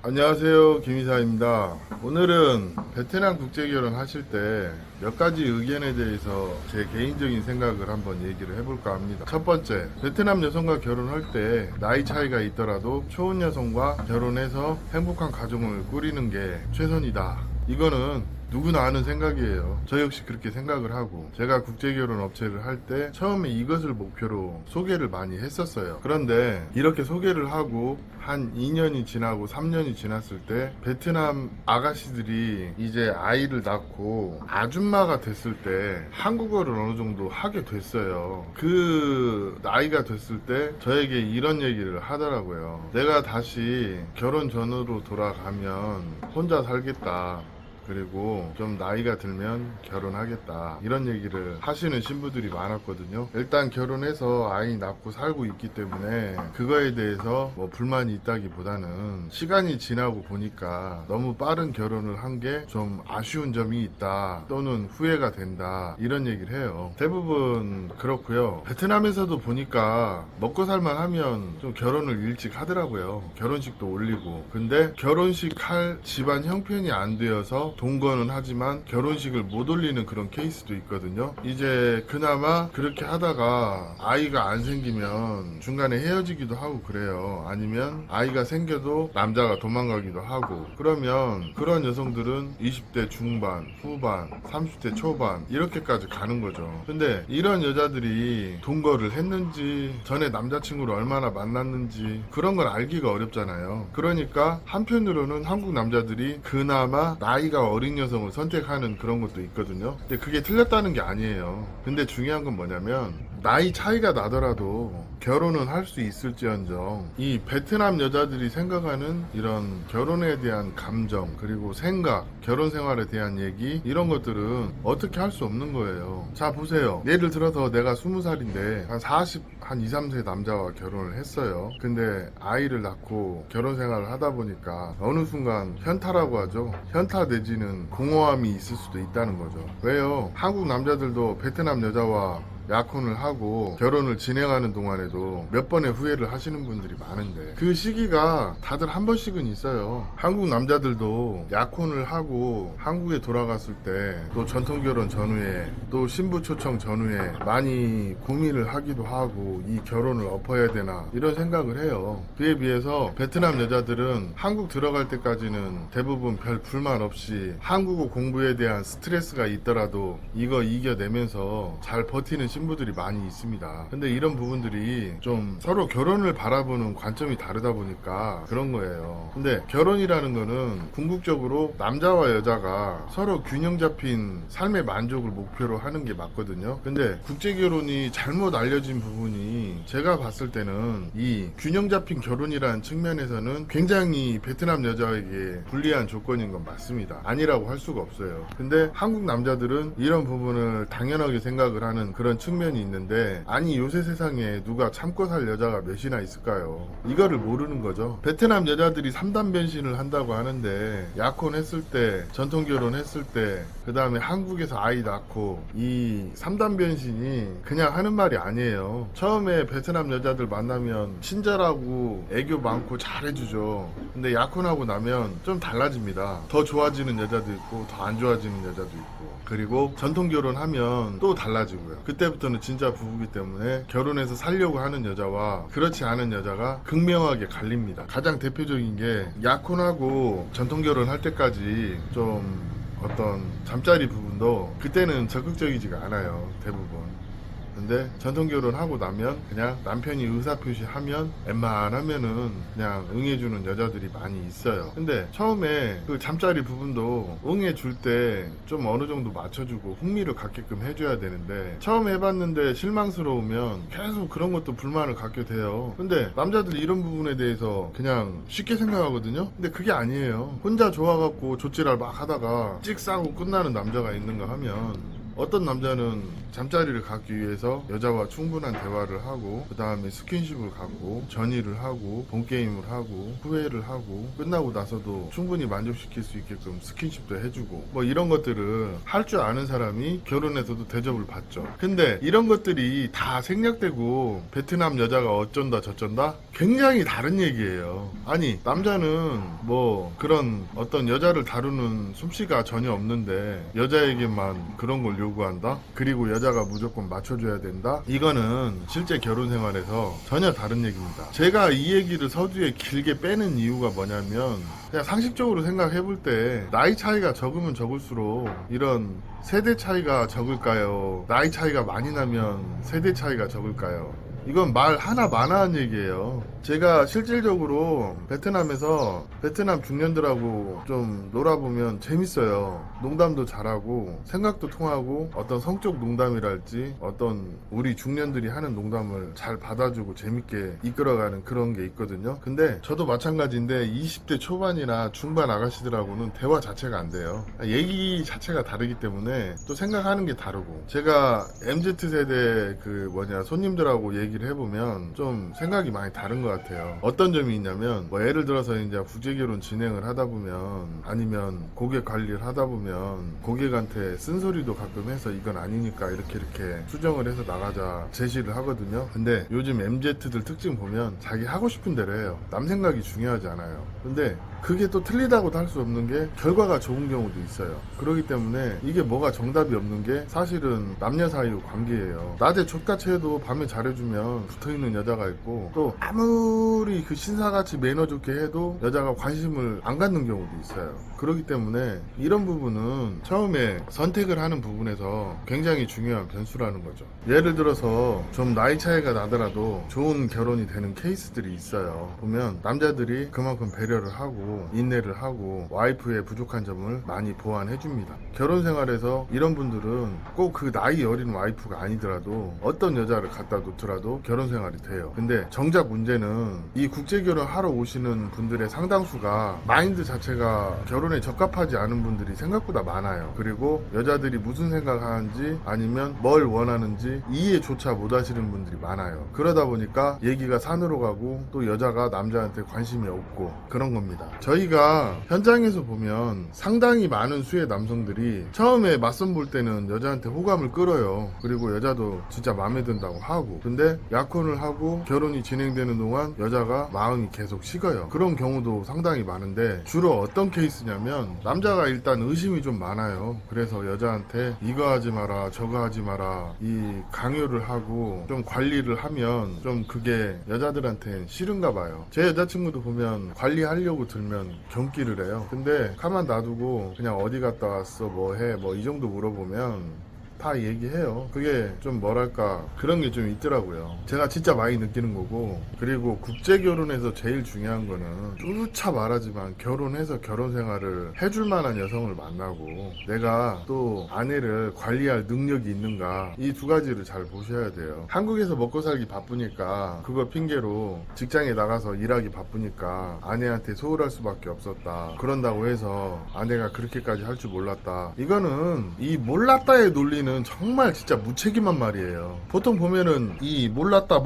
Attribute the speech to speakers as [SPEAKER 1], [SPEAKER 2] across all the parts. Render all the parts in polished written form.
[SPEAKER 1] 안녕하세요, 김이사입니다. 오늘은 베트남 국제결혼 하실 때 몇 가지 의견에 대해서 제 개인적인 생각을 한번 얘기를 해볼까 합니다. 첫 번째, 베트남 여성과 결혼할 때 나이 차이가 있더라도 초혼 여성과 결혼해서 행복한 가정을 꾸리는 게 최선이다. 이거는 누구나 아는 생각이에요. 저 역시 그렇게 생각을 하고, 제가 국제결혼 업체를 할 때 처음에 이것을 목표로 소개를 많이 했었어요. 그런데 이렇게 소개를 하고 한 2년이 지나고 3년이 지났을 때 베트남 아가씨들이 이제 아이를 낳고 아줌마가 됐을 때 한국어를 어느 정도 하게 됐어요. 그 나이가 됐을 때 저에게 이런 얘기를 하더라고요. 내가 다시 결혼 전으로 돌아가면 혼자 살겠다. 그리고 좀 나이가 들면 결혼하겠다, 이런 얘기를 하시는 신부들이 많았거든요. 일단 결혼해서 아이 낳고 살고 있기 때문에 그거에 대해서 뭐 불만이 있다기보다는 시간이 지나고 보니까 너무 빠른 결혼을 한 게 좀 아쉬운 점이 있다, 또는 후회가 된다, 이런 얘기를 해요. 대부분 그렇고요. 베트남에서도 보니까 먹고 살만 하면 좀 결혼을 일찍 하더라고요. 결혼식도 올리고. 근데 결혼식 할 집안 형편이 안 되어서 동거는 하지만 결혼식을 못 올리는 그런 케이스도 있거든요. 이제 그나마 그렇게 하다가 아이가 안 생기면 중간에 헤어지기도 하고 그래요. 아니면 아이가 생겨도 남자가 도망가기도 하고. 그러면 그런 여성들은 20대 중반, 후반, 30대 초반 이렇게까지 가는 거죠. 근데 이런 여자들이 동거를 했는지, 전에 남자친구를 얼마나 만났는지 그런 걸 알기가 어렵잖아요. 그러니까 한편으로는 한국 남자들이 그나마 나이가 어린 여성을 선택하는 그런 것도 있거든요. 근데 그게 틀렸다는 게 아니에요. 근데 중요한 건 뭐냐면, 나이 차이가 나더라도 결혼은 할 수 있을지언정 이 베트남 여자들이 생각하는 이런 결혼에 대한 감정, 그리고 생각, 결혼 생활에 대한 얘기, 이런 것들은 어떻게 할 수 없는 거예요. 자, 보세요. 예를 들어서 내가 20살인데 한 2, 3세 남자와 결혼을 했어요. 근데 아이를 낳고 결혼 생활을 하다 보니까 어느 순간 현타라고 하죠. 현타 내지는 공허함이 있을 수도 있다는 거죠. 왜요? 한국 남자들도 베트남 여자와 약혼을 하고 결혼을 진행하는 동안에도 몇 번의 후회를 하시는 분들이 많은데, 그 시기가 다들 한 번씩은 있어요. 한국 남자들도 약혼을 하고 한국에 돌아갔을 때 또 전통결혼 전후에 또 신부 초청 전후에 많이 고민을 하기도 하고, 이 결혼을 엎어야 되나 이런 생각을 해요. 그에 비해서 베트남 여자들은 한국 들어갈 때까지는 대부분 별 불만 없이 한국어 공부에 대한 스트레스가 있더라도 이거 이겨내면서 잘 버티는 신부들이 많이 있습니다. 근데 이런 부분들이 좀 서로 결혼을 바라보는 관점이 다르다 보니까 그런 거예요. 근데 결혼이라는 거는 궁극적으로 남자와 여자가 서로 균형 잡힌 삶의 만족을 목표로 하는 게 맞거든요. 근데 국제결혼이 잘못 알려진 부분이, 제가 봤을 때는 이 균형 잡힌 결혼이라는 측면에서는 굉장히 베트남 여자에게 불리한 조건인 건 맞습니다. 아니라고 할 수가 없어요. 근데 한국 남자들은 이런 부분을 당연하게 생각을 하는 그런 측면이 있는데, 아니 요새 세상에 누가 참고 살 여자가 몇이나 있을까요? 이거를 모르는 거죠. 베트남 여자들이 3단 변신을 한다고 하는데, 약혼했을 때, 전통결혼 했을 때, 그 다음에 한국에서 아이 낳고, 이 3단 변신이 그냥 하는 말이 아니에요. 처음에 베트남 여자들 만나면 친절하고 애교 많고 잘해주죠. 근데 약혼하고 나면 좀 달라집니다. 더 좋아지는 여자도 있고 더 안 좋아지는 여자도 있고, 그리고 전통결혼하면 또 달라지고요. 그때부터는 진짜 부부기 때문에 결혼해서 살려고 하는 여자와 그렇지 않은 여자가 극명하게 갈립니다. 가장 대표적인 게, 약혼하고 전통결혼 할 때까지 좀 어떤 잠자리 부분도 그때는 적극적이지가 않아요, 대부분. 근데 전통결혼하고 나면 그냥 남편이 의사표시하면 웬만하면은 그냥 응해주는 여자들이 많이 있어요. 근데 처음에 그 잠자리 부분도 응해줄 때 좀 어느 정도 맞춰주고 흥미를 갖게끔 해줘야 되는데, 처음 해봤는데 실망스러우면 계속 그런 것도 불만을 갖게 돼요. 근데 남자들이 이런 부분에 대해서 그냥 쉽게 생각하거든요. 근데 그게 아니에요. 혼자 좋아갖고 조찌랄 막 하다가 찍 싸고 끝나는 남자가 있는가 하면 어떤 남자는 잠자리를 갖기 위해서 여자와 충분한 대화를 하고 그 다음에 스킨십을 갖고 전의를 하고 본게임을 하고 후회를 하고 끝나고 나서도 충분히 만족시킬 수 있게끔 스킨십도 해주고 뭐 이런 것들을 할 줄 아는 사람이 결혼해서도 대접을 받죠. 근데 이런 것들이 다 생략되고 베트남 여자가 어쩐다 저쩐다? 굉장히 다른 얘기예요. 아니 남자는 뭐 그런 어떤 여자를 다루는 솜씨가 전혀 없는데 여자에게만 그런 걸 요구한다? 그리고 여자가 무조건 맞춰줘야 된다? 이거는 실제 결혼 생활에서 전혀 다른 얘기입니다. 제가 이 얘기를 서두에 길게 빼는 이유가 뭐냐면 그냥 상식적으로 생각해 볼 때 나이 차이가 적으면 적을수록 이런 세대 차이가 적을까요? 나이 차이가 많이 나면 세대 차이가 적을까요? 이건 말 하나 마나한 얘기예요. 제가 실질적으로 베트남에서 베트남 중년들하고 좀 놀아보면 재밌어요. 농담도 잘하고 생각도 통하고 어떤 성적 농담이랄지 어떤 우리 중년들이 하는 농담을 잘 받아주고 재밌게 이끌어가는 그런 게 있거든요. 근데 저도 마찬가지인데 20대 초반이나 중반 아가씨들하고는 대화 자체가 안 돼요. 얘기 자체가 다르기 때문에 또 생각하는 게 다르고 제가 MZ세대 손님들하고 얘기를 해보면 좀 생각이 많이 다른 것 같아요. 어떤 점이 있냐면 뭐 예를 들어서 이제 국제결혼 진행을 하다 보면 아니면 고객 관리를 하다 보면 고객한테 쓴소리도 가끔 해서 이건 아니니까 이렇게 수정을 해서 나가자 제시를 하거든요. 근데 요즘 MZ들 특징 보면 자기 하고 싶은 대로 해요. 남 생각이 중요하지 않아요. 근데 그게 또 틀리다고도 할 수 없는 게 결과가 좋은 경우도 있어요. 그렇기 때문에 이게 뭐가 정답이 없는 게 사실은 남녀 사이 관계예요. 낮에 족같이 해도 밤에 잘해주면 붙어있는 여자가 있고 또 아무리 그 신사같이 매너 좋게 해도 여자가 관심을 안 갖는 경우도 있어요. 그렇기 때문에 이런 부분은 처음에 선택을 하는 부분에서 굉장히 중요한 변수라는 거죠. 예를 들어서 좀 나이 차이가 나더라도 좋은 결혼이 되는 케이스들이 있어요. 보면 남자들이 그만큼 배려를 하고 인내를 하고 와이프의 부족한 점을 많이 보완해 줍니다. 결혼 생활에서 이런 분들은 꼭 그 나이 어린 와이프가 아니더라도 어떤 여자를 갖다 놓더라도 결혼 생활이 돼요. 근데 정작 문제는 이 국제결혼 하러 오시는 분들의 상당수가 마인드 자체가 결혼에 적합하지 않은 분들이 생각보다 많아요. 그리고 여자들이 무슨 생각하는지 아니면 뭘 원하는지 이해조차 못 하시는 분들이 많아요. 그러다 보니까 얘기가 산으로 가고 또 여자가 남자한테 관심이 없고 그런 겁니다. 저희가 현장에서 보면 상당히 많은 수의 남성들이 처음에 맞선 볼 때는 여자한테 호감을 끌어요. 그리고 여자도 진짜 마음에 든다고 하고 근데 약혼을 하고 결혼이 진행되는 동안 여자가 마음이 계속 식어요. 그런 경우도 상당히 많은데 주로 어떤 케이스냐면 남자가 일단 의심이 좀 많아요. 그래서 여자한테 이거 하지 마라 저거 하지 마라 이 강요를 하고 좀 관리를 하면 좀 그게 여자들한테는 싫은가 봐요. 제 여자친구도 보면 관리하려고 들면 경기를 해요. 근데 가만 놔두고 그냥 어디 갔다 왔어 뭐 해 뭐 이 정도 물어보면 다 얘기해요. 그게 좀 뭐랄까 그런 게 좀 있더라고요. 제가 진짜 많이 느끼는 거고 그리고 국제결혼에서 제일 중요한 거는 쭈차 말하지만 결혼해서 결혼 생활을 해줄 만한 여성을 만나고 내가 또 아내를 관리할 능력이 있는가 이 두 가지를 잘 보셔야 돼요. 한국에서 먹고 살기 바쁘니까 그거 핑계로 직장에 나가서 일하기 바쁘니까 아내한테 소홀할 수밖에 없었다. 그런다고 해서 아내가 그렇게까지 할 줄 몰랐다. 이거는 이 몰랐다의 논리는 정말 진짜 무책임한 말이에요. 보통 보면은 이 몰랐다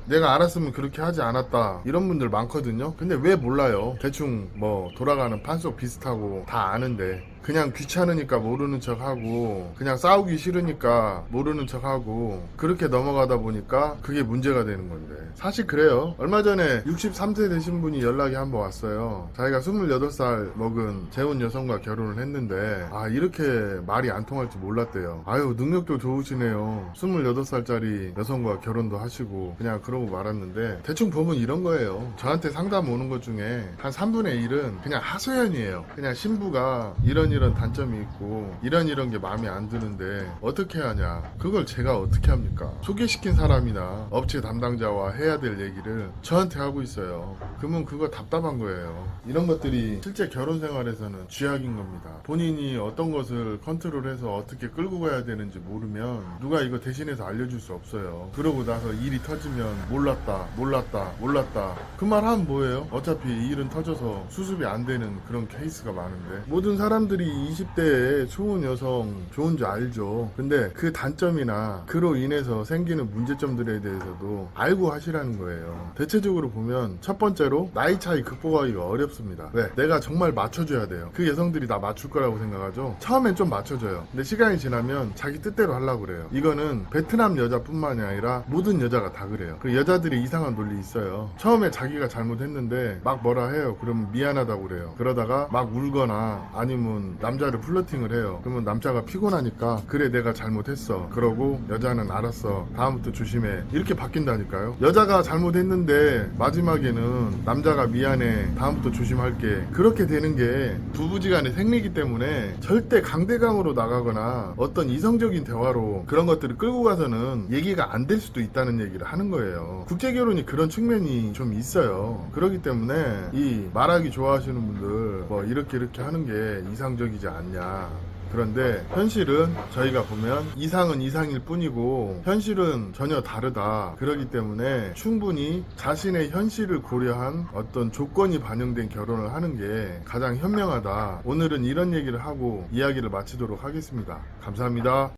[SPEAKER 1] 내가 알았으면 그렇게 하지 않았다 이런 분들 많거든요. 근데 왜 몰라요? 대충 뭐 돌아가는 판속 비슷하고 다 아는데 그냥 귀찮으니까 모르는 척하고 그냥 싸우기 싫으니까 모르는 척하고 그렇게 넘어가다 보니까 그게 문제가 되는 건데 사실 그래요. 얼마 전에 63세 되신 분이 연락이 한번 왔어요. 자기가 28살 먹은 재혼 여성과 결혼을 했는데 아 이렇게 말이 안 통할 줄 몰랐대요. 아유 능력도 좋으시네요. 28살짜리 여성과 결혼도 하시고 그냥 그러고 말았는데 대충 보면 이런 거예요. 저한테 상담 오는 것 중에 한 3분의 1은 그냥 하소연이에요. 그냥 신부가 이런 단점이 있고 이런 게 마음에 안 드는데 어떻게 하냐. 그걸 제가 어떻게 합니까? 소개시킨 사람이나 업체 담당자와 해야 될 얘기를 저한테 하고 있어요. 그러면 그거 답답한 거예요. 이런 것들이 실제 결혼 생활에서는 쥐약인 겁니다. 본인이 어떤 것을 컨트롤해서 어떻게 끌고 가야 되는지 모르면 누가 이거 대신해서 알려줄 수 없어요. 그러고 나서 일이 터지면 몰랐다 그 말 하면 뭐예요? 어차피 이 일은 터져서 수습이 안 되는 그런 케이스가 많은데 모든 사람들이 여자들이 20대에 좋은 여성 좋은 줄 알죠. 근데 그 단점이나 그로 인해서 생기는 문제점들에 대해서도 알고 하시라는 거예요. 대체적으로 보면 첫 번째로 나이 차이 극복하기가 어렵습니다. 왜? 내가 정말 맞춰줘야 돼요. 그 여성들이 나 맞출 거라고 생각하죠. 처음엔 좀 맞춰줘요. 근데 시간이 지나면 자기 뜻대로 하려고 그래요. 이거는 베트남 여자뿐만이 아니라 모든 여자가 다 그래요. 그 여자들이 이상한 논리 있어요. 처음에 자기가 잘못했는데 막 뭐라 해요. 그러면 미안하다고 그래요. 그러다가 막 울거나 아니면 남자를 플러팅을 해요. 그러면 남자가 피곤하니까 그래 내가 잘못했어. 그러고 여자는 알았어. 다음부터 조심해. 이렇게 바뀐다니까요. 여자가 잘못했는데 마지막에는 남자가 미안해. 다음부터 조심할게. 그렇게 되는 게 부부지간의 생리이기 때문에 절대 강대강으로 나가거나 어떤 이성적인 대화로 그런 것들을 끌고 가서는 얘기가 안 될 수도 있다는 얘기를 하는 거예요. 국제결혼이 그런 측면이 좀 있어요. 그렇기 때문에 이 말하기 좋아하시는 분들 뭐 이렇게 하는 게 이상적이지 않냐. 그런데 현실은 저희가 보면 이상은 이상일 뿐이고 현실은 전혀 다르다. 그렇기 때문에 충분히 자신의 현실을 고려한 어떤 조건이 반영된 결혼을 하는 게 가장 현명하다. 오늘은 이런 얘기를 하고 이야기를 마치도록 하겠습니다. 감사합니다.